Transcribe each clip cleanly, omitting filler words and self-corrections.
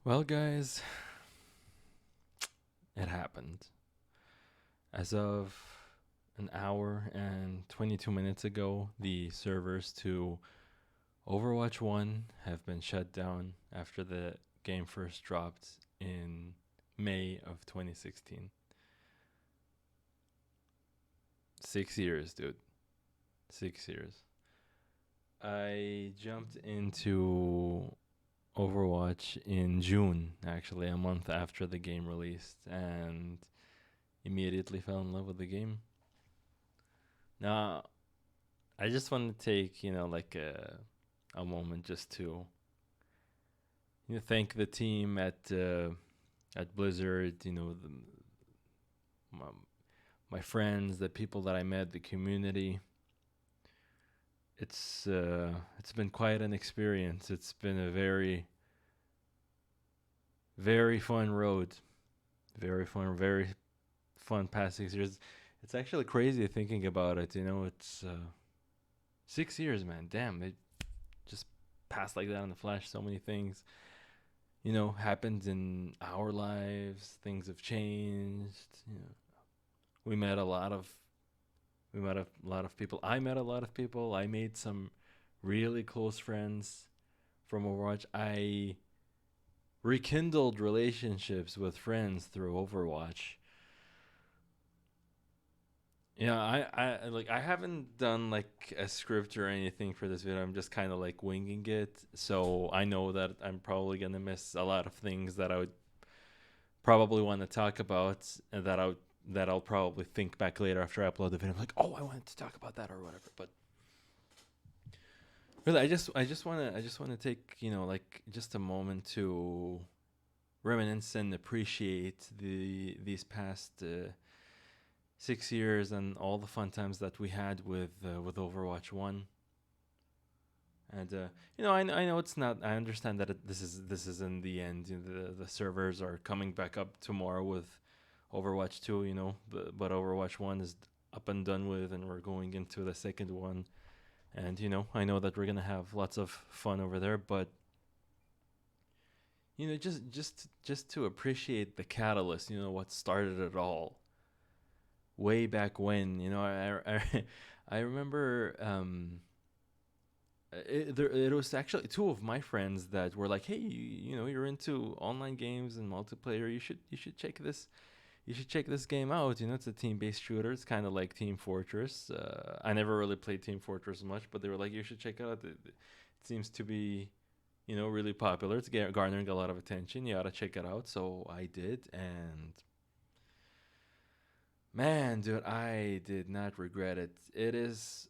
Well, guys, it happened. As of an hour and 22 minutes ago, the servers to Overwatch 1 have been shut down after the game first dropped in May of 2016. 6 years, dude. 6 years. I jumped into Overwatch in June, actually, a month after the game released, and immediately fell in love with the game. Now, I just want to take, like a moment just to thank the team at Blizzard, my, my friends, the people that I met, the community. It's been quite an experience. It's been a very very fun road. Very fun past 6 years. It's actually crazy thinking about it. It's 6 years, man. Damn, it just passed like that in the flash. So many things, happened in our lives. Things have changed. We met a lot of we met a lot of people. I met a lot of people. I made some really close friends from Overwatch. I rekindled relationships with friends through Overwatch. Yeah, I haven't done like a script or anything for this video. I'm just kind of like winging it. So I know that I'm probably gonna miss a lot of things that I would probably want to talk about, and that I'll probably think back later after I upload the video. I'm like, oh, I wanted to talk about that or whatever. But really, I just wanna take like just a moment to reminisce and appreciate these past 6 years and all the fun times that we had with Overwatch One. And I know it's not. I understand that this is in the end. The servers are coming back up tomorrow with Overwatch 2. But Overwatch 1 is up and done with, and we're going into the second one. And I know that we're gonna have lots of fun over there. But just to appreciate the catalyst. What started it all way back when. I remember it was actually two of my friends that were like, "Hey, you're into online games and multiplayer. You should check this. You should check this game out. It's a team-based shooter. It's kind of like Team Fortress. I never really played Team Fortress much, but they were like, you should check it out. It seems to be, really popular. It's garnering a lot of attention. You ought to check it out." So I did, and man, dude, I did not regret it. It is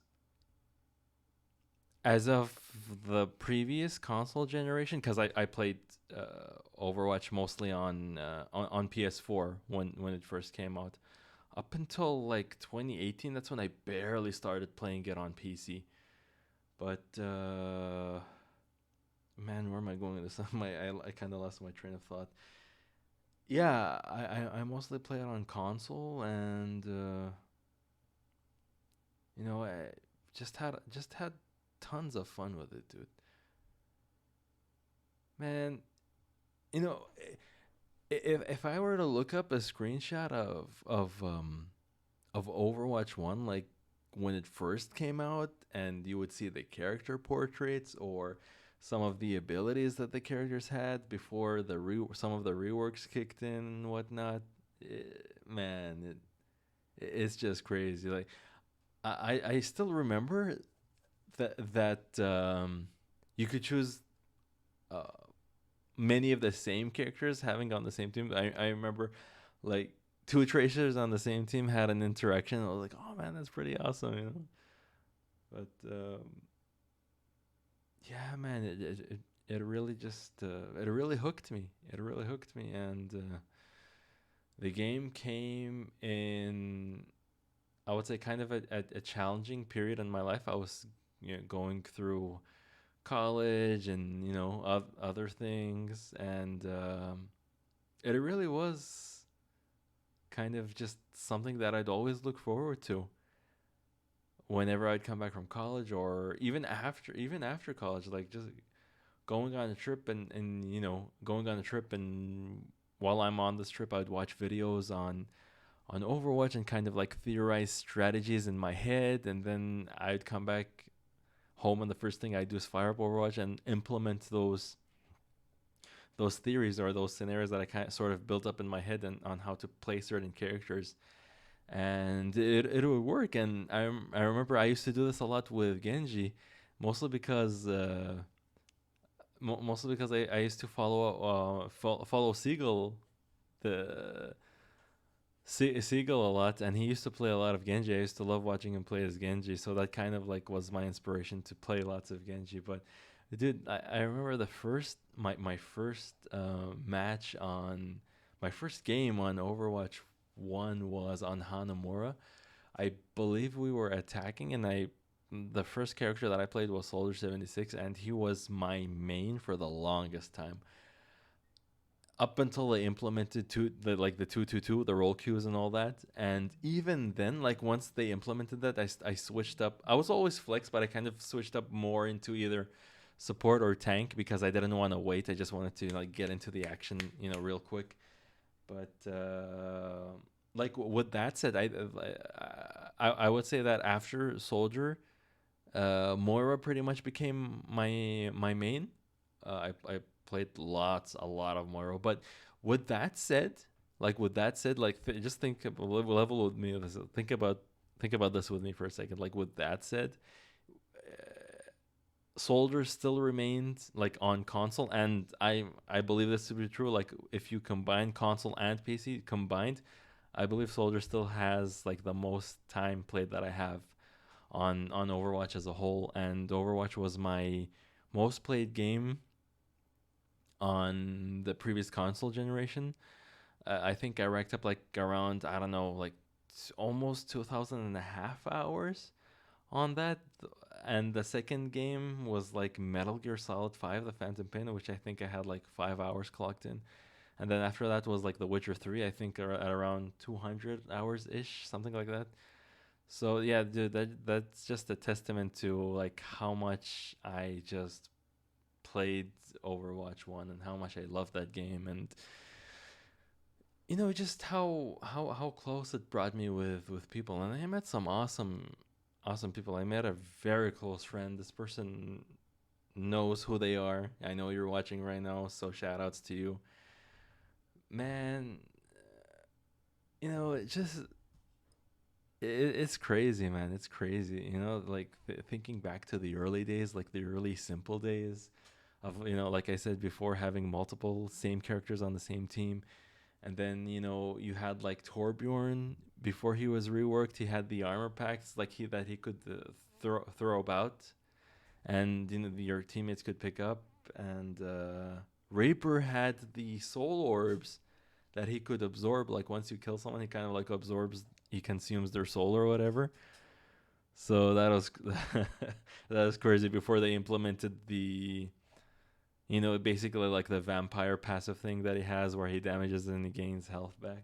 as of the previous console generation, because I played Overwatch mostly on PS4 when it first came out. Up until like 2018, that's when I barely started playing it on PC. But man, where am I going with this? I kind of lost my train of thought. Yeah, I mostly play it on console, and I just had tons of fun with it, dude. Man, you know, if I were to look up a screenshot of Overwatch 1, like when it first came out, and you would see the character portraits or some of the abilities that the characters had before some of the reworks kicked in and whatnot. eh, Man, it's just crazy. Like I still remember that you could choose uh, many of the same characters having on the same team. I remember like two tracers on the same team had an interaction. I was like, oh man, that's pretty awesome. But yeah, man, it really just it really hooked me. It really hooked me, and the game came in. I would say kind of a challenging period in my life. I was going through college and other things, and it really was kind of just something that I'd always look forward to whenever I'd come back from college, or even after college, like just going on a trip and going on a trip, and while I'm on this trip, I'd watch videos on Overwatch and kind of like theorize strategies in my head, and then I'd come back home and the first thing I do is fire up Overwatch and implement those theories or those scenarios that I kind of sort of built up in my head and on how to play certain characters, and it would work. And I remember I used to do this a lot with Genji, mostly because mostly because I used to follow Siegel, the Siegel a lot, and he used to play a lot of Genji. I used to love watching him play as Genji, so that kind of like was my inspiration to play lots of Genji. But dude, I remember my first match on my first game on Overwatch One was on Hanamura. I believe we were attacking, and I the first character that I played was Soldier 76, and he was my main for the longest time up until they implemented the 222, the roll queues and all that. And even then, like once they implemented that, I switched up. I was always flex, but I kind of switched up more into either support or tank because I didn't want to wait. I just wanted to like get into the action, real quick. But like with that said, I would say that after Soldier, Moira pretty much became my main. I played a lot of Moira. But with that said, like just level with me. Think about this with me for a second. Like with that said, Soldier still remains like on console, and I believe this to be true. Like if you combine console and PC combined, I believe Soldier still has like the most time played that I have on Overwatch as a whole, and Overwatch was my most played game on the previous console generation. I think I racked up like around, I don't know, like almost 2,000 and a half hours on that. And the second game was like Metal Gear Solid 5, The Phantom Pain, which I think I had like 5 hours clocked in. And then after that was like The Witcher 3, I think at around 200 hours ish, something like that. So yeah, dude, that's just a testament to like how much I just played Overwatch 1 and how much I love that game, and just how close it brought me with people. And I met some awesome people. I met a very close friend. This person knows who they are. I know you're watching right now, so shout outs to you. Man, it just it's crazy, man. It's crazy. Like thinking back to the early days, like the early simple days of, like I said before, having multiple same characters on the same team. And then, you had like Torbjorn before he was reworked. He had the armor packs like he could throw about, and your teammates could pick up. And Raper had the soul orbs that he could absorb. Like once you kill someone, he kind of like absorbs, he consumes their soul or whatever. So that was that was crazy before they implemented the basically like the vampire passive thing that he has where he damages and he gains health back.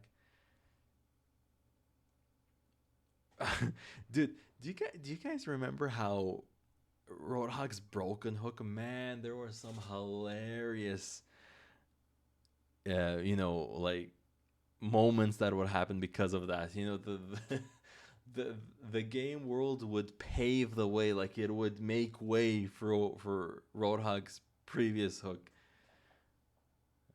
Dude, do you guys remember how Roadhog's broken hook? Man, there were some hilarious like moments that would happen because of that. The the the game world would pave the way, like it would make way for Roadhog's previous hook.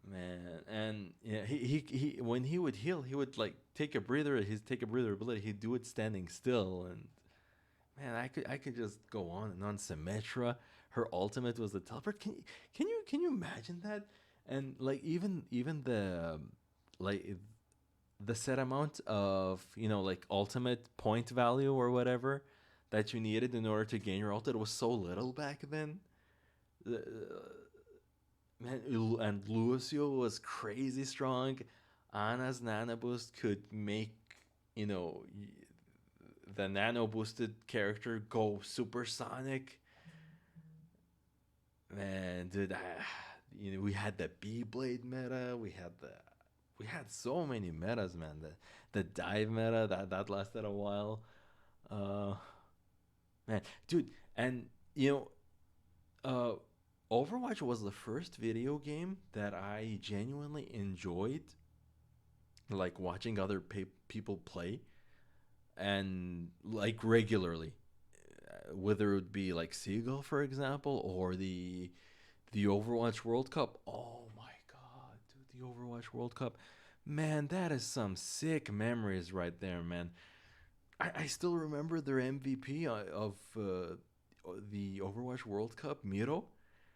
Man, and yeah, he when he would heal, he would like take a breather. His take a breather ability, he'd do it standing still, and man, I could just go on and on. Symmetra, her ultimate was the teleport. Can you imagine that? And like even like the set amount of like ultimate point value or whatever that you needed in order to gain your ultimate was so little back then. Uh, Man, and Lucio was crazy strong. Anna's nano boost could make you know the nano boosted character go supersonic. Man, dude, we had the B blade meta. We had so many metas, man. The dive meta that lasted a while. Uh, Man, dude, and uh, Overwatch was the first video game that I genuinely enjoyed, like watching other people play, and like regularly, whether it would be like Seagull, for example, or the Overwatch World Cup. Oh my god, dude, the Overwatch World Cup, man, that is some sick memories right there, man. I still remember their MVP of the Overwatch World Cup, Miro.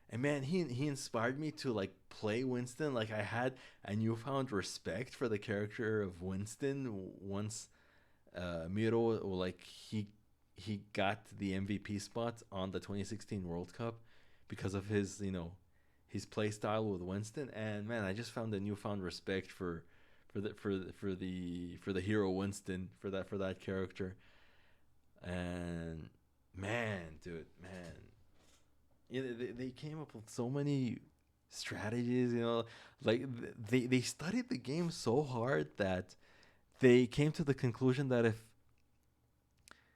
And man, he inspired me to like play Winston. Like I had a newfound respect for the character of Winston once Miro like he got the MVP spot on the 2016 World Cup because of his his play style with Winston. And man, I just found a newfound respect for the hero Winston, for that character. And man, dude, man, they came up with so many strategies. Like they studied the game so hard that they came to the conclusion that if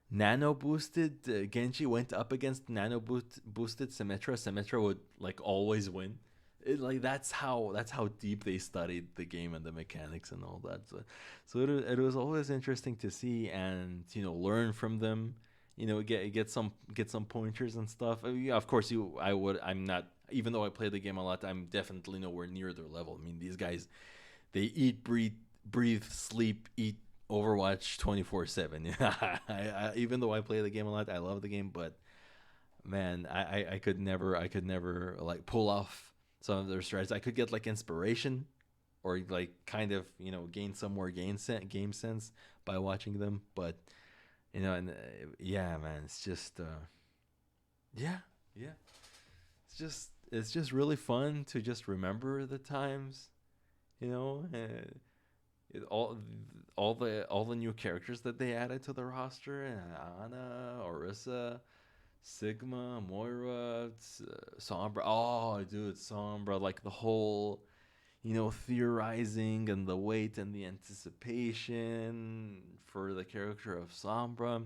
nano boosted Genji went up against nano boosted Symmetra, Symmetra would like always win. Like that's how deep they studied the game and the mechanics and all that. So it was always interesting to see and learn from them. Get some pointers and stuff. Yeah, of course I'm not, even though I play the game a lot. I'm definitely nowhere near their level. I mean, these guys, they eat, breathe, sleep, eat Overwatch 24/7. Even though I play the game a lot, I love the game, but man, I could never like pull off some of their strategies. I could get like inspiration or like kind of gain some more game sense by watching them, but and yeah, man, it's just yeah, yeah, it's just really fun to just remember the times, you know, uh, all the new characters that they added to the roster, and Ana, Orisa, Sigma, Moira, Sombra. Oh, dude, Sombra, like the whole, theorizing and the wait and the anticipation for the character of Sombra.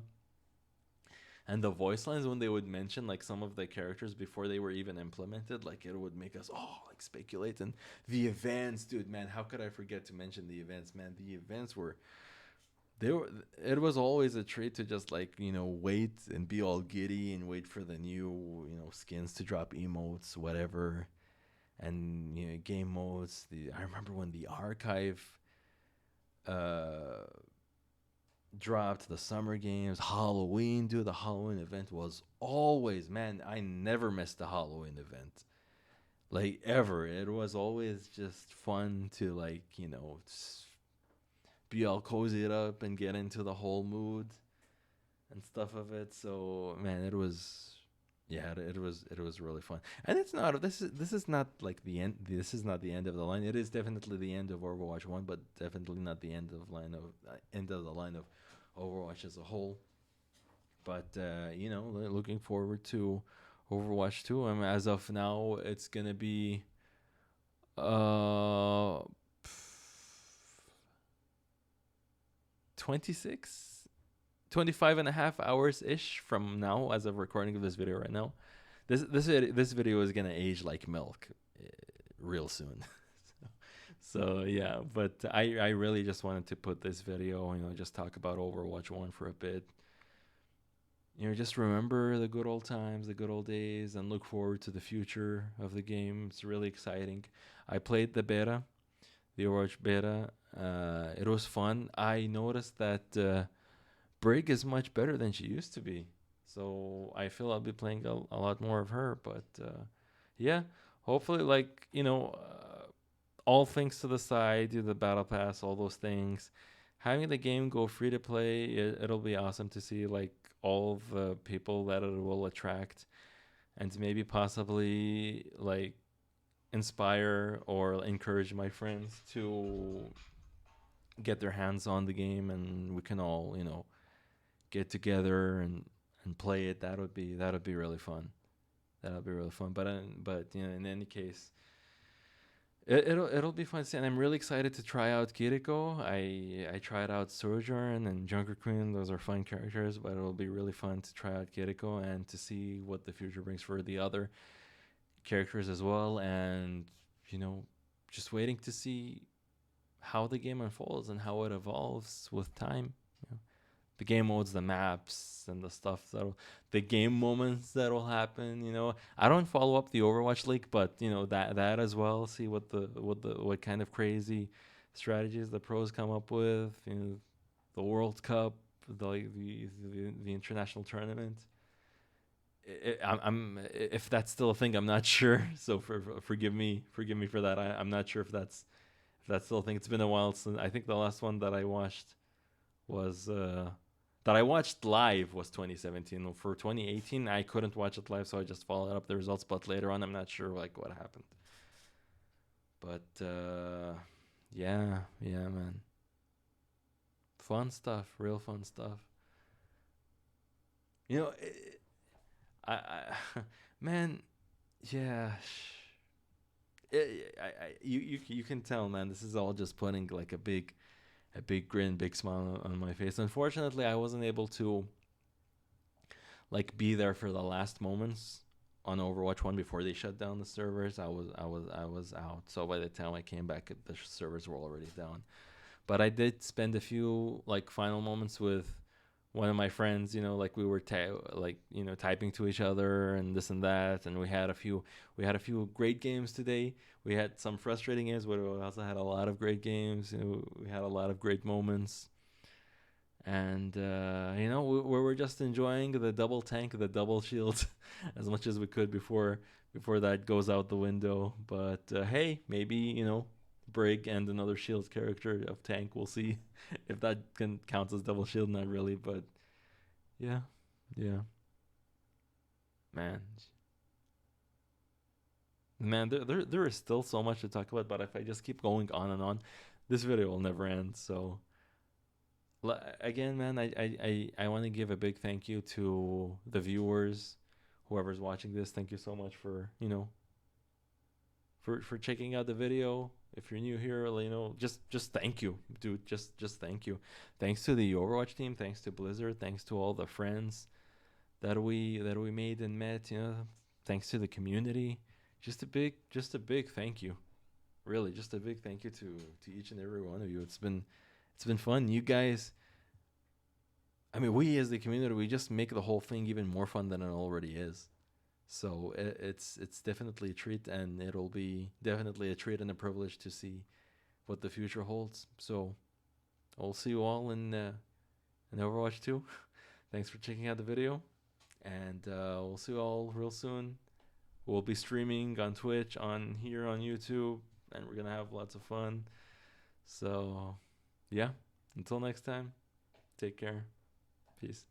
And the voice lines when they would mention like some of the characters before they were even implemented, like it would make us like speculate. And the events, dude, man, how could I forget to mention the events, man? The events were they were it was always a treat to just like wait and be all giddy and wait for the new skins to drop, emotes, whatever, and game modes. The I remember when the archive uh dropped, the summer games, Halloween, dude. The Halloween event was always, man, I never missed the Halloween event, like ever. It was always just fun to like be all cozied up and get into the whole mood and stuff of it. So man, it was, yeah, it was really fun. And it's not this is not like the end. This is not the end of the line. It is definitely the end of Overwatch 1, but definitely not the end of the line of Overwatch as a whole. But looking forward to Overwatch 2. As of now, it's gonna be uh 26 25 and a half hours ish from now, as of recording of this video right now. This video is gonna age like milk real soon. So yeah, but I really just wanted to put this video, just talk about Overwatch 1 for a bit. Just remember the good old times, the good old days, and look forward to the future of the game. It's really exciting. I played the Overwatch beta. It was fun. I noticed that Brig is much better than she used to be. So I feel I'll be playing a lot more of her. But yeah, hopefully, like, all things to the side, do the battle pass, all those things. Having the game go free to play, it'll be awesome to see like all of the people that it will attract, and to maybe possibly like inspire or encourage my friends to get their hands on the game, and we can all get together and play it. That would be really fun. That'll be really fun. But in any case, it'll be fun to see, and I'm really excited to try out Kiriko. I tried out Sojourn and Junker Queen. Those are fun characters, but it'll be really fun to try out Kiriko and to see what the future brings for the other characters as well, and you know, just waiting to see how the game unfolds and how it evolves with time. You know, the game modes, the maps, and the stuff the game moments that'll happen. You know, I don't follow up the Overwatch League, but you know that as well. See what kind of crazy strategies the pros come up with. You know, the World Cup, the international tournament. I'm if that's still a thing, I'm not sure. So forgive me for that. I'm not sure if that's still a thing. It's been a while since I think the last one that I watched was that I watched live was 2017. For 2018, I couldn't watch it live, so I just followed up the results. But later on, I'm not sure like what happened. But yeah, man, fun stuff, real fun stuff. You know, I man, yeah. You can tell, man. This is all just putting like a big grin, big smile on my face. Unfortunately, I wasn't able to like be there for the last moments on Overwatch 1 before they shut down the servers. I was out. So by the time I came back, the servers were already down. But I did spend a few like final moments with one of my friends. You know, like we were like you know typing to each other and this and that, and we had a few great games today. We had some frustrating games, but we also had a lot of great games. You know, we had a lot of great moments, and you know we were just enjoying the double tank, the double shield, as much as we could before that goes out the window. But hey, maybe you know Brig and another shield character of tank. We'll see if that can count as double shield. Not really, but yeah, yeah, man, man. There is still so much to talk about, but if I just keep going on and on, this video will never end. So again, man, I want to give a big thank you to the viewers, whoever's watching this. Thank you so much for you know for checking out the video. If you're new here, you know, just thank you, dude. Just thank you. Thanks to the Overwatch team. Thanks to Blizzard. Thanks to all the friends that we made and met. You know, thanks to the community. Just a big thank you. Really, just a big thank you to each and every one of you. It's been fun. You guys, I mean, we as the community, we just make the whole thing even more fun than it already is. So it's definitely a treat, and it'll be definitely a treat and a privilege to see what the future holds. So I'll see you all in Overwatch 2. Thanks for checking out the video, and we'll see you all real soon. We'll be streaming on Twitch, on here on YouTube, and we're gonna have lots of fun. So yeah, until next time, take care. Peace.